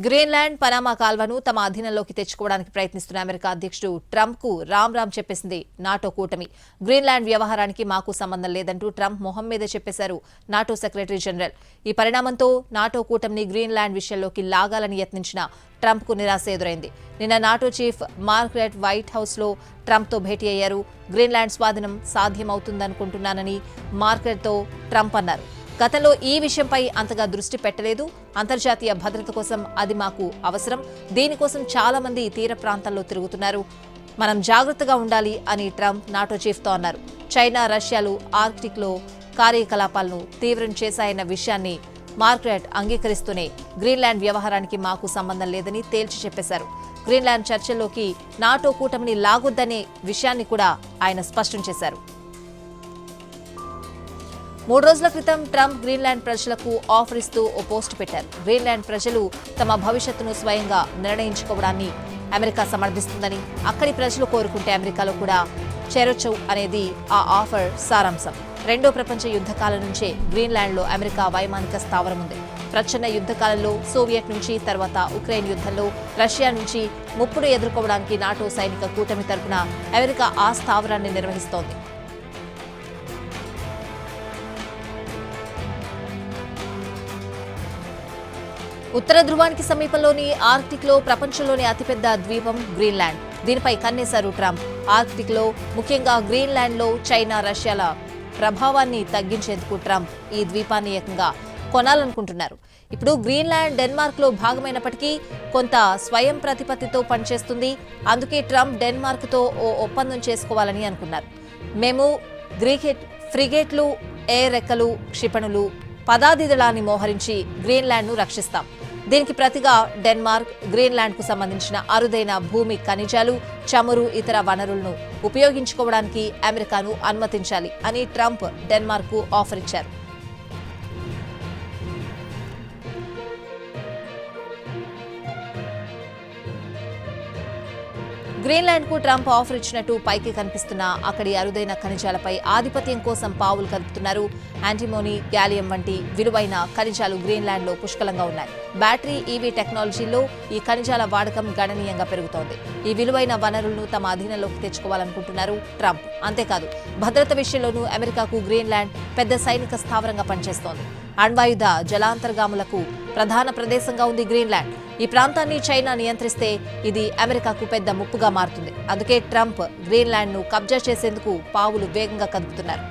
Greenland Panama కాల్వను తమ అధీనంలోకి తెచ్చుకోవడానికి ప్రయత్నిస్తున్న అమెరికా అధ్యక్షుడు ట్రంప్ కు రామ్ చెప్పేసింది నాటో కూటమి. గ్రీన్లాండ్ వ్యవహారానికి మాకు సంబంధం లేదంటూ ట్రంప్ మొహం మీదే చెప్పేశారు నాటో సెక్రటరీ జనరల్. ఈ పరిణామంతో నాటో కూటమిని గ్రీన్లాండ్ విషయంలోకి లాగాలని యత్నించిన ట్రంప్ కు నిరాశ ఎదురైంది. నిన్న NATO chief mark rut white house లో ట్రంప్ తో భేటీ అయ్యారు. గ్రీన్లాండ్ స్వాధీనం సాధ్యమవుతుందనుకుంటున్నానని మార్క్ రట్ తో ట్రంప్ అన్నారు. గతంలో ఈ విషయంపై అంతగా దృష్టి పెట్టలేదు. అంతర్జాతీయ భద్రత కోసం అది మాకు అవసరం. దీనికోసం చాలా మంది తీర ప్రాంతాల్లో తిరుగుతున్నారు. మనం జాగ్రత్తగా ఉండాలి అని ట్రంప్ నాటో చీఫ్తో అన్నారు. చైనా, రష్యాలు ఆర్కిటిక్ లో కార్యకలాపాలను తీవ్రం చేశాయన్న విషయాన్ని మార్క్రెట్ అంగీకరిస్తూనే గ్రీన్లాండ్ వ్యవహారానికి మాకు సంబంధం లేదని తేల్చి చెప్పేశారు. గ్రీన్లాండ్ చర్చల్లోకి నాటో కూటమిని లాగొద్దనే విషయాన్ని కూడా ఆయన స్పష్టం చేశారు. 3 రోజుల క్రితం ట్రంప్ గ్రీన్లాండ్ ప్రజలకు ఆఫర్ ఇస్తూ ఓ పోస్ట్ పెట్టారు. గ్రీన్లాండ్ ప్రజలు తమ భవిష్యత్తును స్వయంగా నిర్ణయించుకోవడాన్ని అమెరికా సమర్థిస్తుందని, అక్కడి ప్రజలు కోరుకుంటే అమెరికాలో కూడా చేరొచ్చు అనేది ఆ ఆఫర్ సారాంశం. రెండో ప్రపంచ యుద్ధకాలం నుంచే గ్రీన్లాండ్లో అమెరికా వైమానిక స్థావరం ఉంది. ప్రచ్ఛన్న యుద్ధకాలంలో సోవియట్ నుంచి, తర్వాత ఉక్రెయిన్ యుద్ధంలో రష్యా నుంచి ముప్పును ఎదుర్కోవడానికి నాటో సైనిక కూటమి తరపున అమెరికా ఆ స్థావరాన్ని నిర్వహిస్తోంది. ఉత్తర ధ్రువానికి సమీపంలోని ఆర్కిటిక్ లో ప్రపంచంలోని అతిపెద్ద ద్వీపం గ్రీన్లాండ్. దీనిపై కన్నేశారు ట్రంప్. ఆర్కిటిక్ లో, ముఖ్యంగా గ్రీన్లాండ్ లో చైనా, రష్యాల ప్రభావాన్ని తగ్గించేందుకు ట్రంప్ ఈ ద్వీపాన్ని ఏకంగా కొనాలనుకుంటున్నారు. ఇప్పుడు గ్రీన్లాండ్ డెన్మార్క్ లో భాగమైనప్పటికీ కొంత స్వయం ప్రతిపత్తితో పనిచేస్తుంది. అందుకే ట్రంప్ డెన్మార్క్ తో ఓ ఒప్పందం చేసుకోవాలని అనుకున్నారు. మేము ఫ్రిగేట్లు, ఎయిర్ రెక్కలు, క్షిపణులు, పదాతి దళాన్ని మోహరించి గ్రీన్లాండ్ ను రక్షిస్తాం. దీనికి ప్రతిగా డెన్మార్క్ గ్రీన్లాండ్ కు సంబంధించిన అరుదైన భూమి, ఖనిజాలు, చమురు, ఇతర వనరులను ఉపయోగించుకోవడానికి అమెరికాను అనుమతించాలి అని ట్రంప్ డెన్మార్క్ కు ఆఫర్ ఇచ్చారు. గ్రీన్లాండ్ కు ట్రంప్ ఆఫర్ ఇచ్చినట్టు పైకి కనిపిస్తున్న అక్కడి అరుదైన ఖనిజాలపై ఆధిపత్యం కోసం పావులు కలుపుతున్నారు. యాంటిమోనీ, గ్యాలియం వంటి విలువైన ఖనిజాలు గ్రీన్లాండ్ లో పుష్కలంగా ఉన్నాయి. బ్యాటరీ, ఈవీ టెక్నాలజీలో ఈ ఖనిజాల వాడకం గణనీయంగా పెరుగుతోంది. ఈ విలువైన వనరులను తమ అధీనంలోకి తెచ్చుకోవాలనుకుంటున్నారు ట్రంప్. అంతేకాదు, భద్రత విషయంలోనూ అమెరికాకు గ్రీన్లాండ్ పెద్ద సైనిక స్థావరంగా పనిచేస్తోంది. అణ్వాయుధ జలాంతర్గాములకు ప్రధాన ప్రదేశంగా ఉంది గ్రీన్లాండ్. ఈ ప్రాంతాన్ని చైనా నియంత్రిస్తే ఇది అమెరికాకు పెద్ద ముప్పుగా మారుతుంది. అందుకే ట్రంప్ గ్రీన్లాండ్ ను కబ్జా చేసేందుకు పావులు వేగంగా కదుపుతున్నారు.